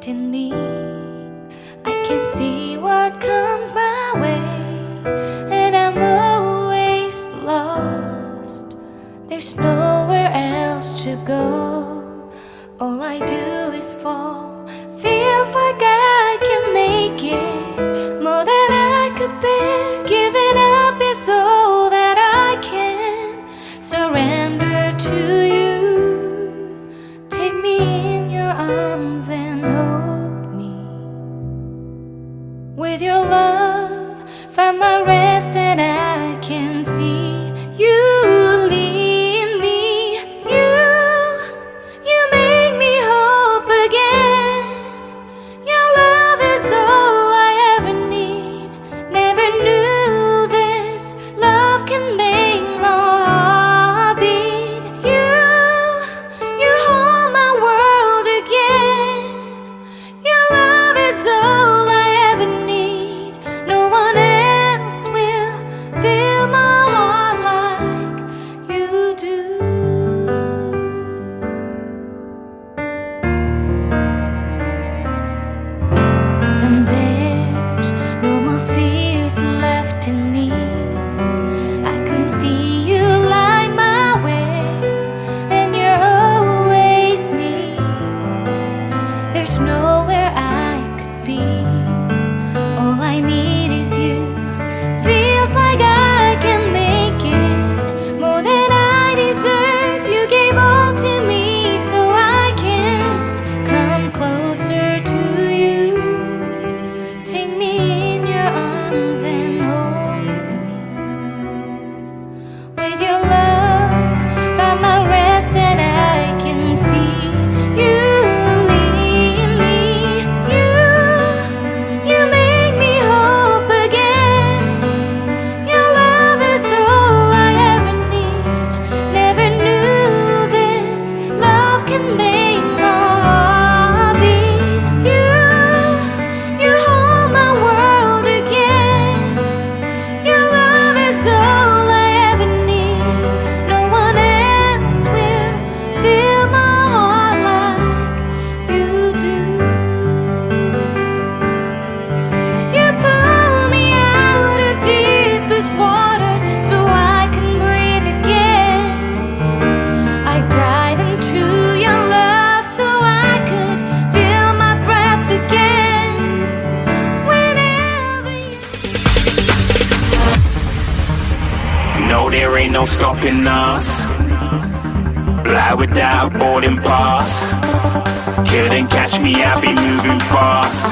left in me. I can see what comes my way, and I'm always lost. There's nowhere else to go. All I do is fall. Feels like I can make it more than I could bear. Giving up is all that I can surrender to you. Take me in your arms and hold me. With your love, find my rest, and I can see you lead me. You make me hope again. Your love is all I ever need. Never knew this love can make my heart beat. You hold my world again. Your love is all I ever need. No one else will fill my heart like you do. And there's no more fears left in me. I can see you light my way, and you're always near. There's nowhere I could be. All I need is you. Feels like I can make it more than I deserve. You gave all to me so I can come closer to you. Take me in your arms and hold me. With your love, find my rest, and I can see you lead me. You make me hope again. Your love is all I ever need. Never knew this love can make my heart beat. You hold my world again. Your love is all I ever need. No one else will fill my heart like you do. You pull me out of deepest water so I can breathe again. I dive into your love so I could feel my breath again. Whenever you No, there ain't no stopping us. Fly without boarding pass. Couldn't catch me, I'll be moving fast.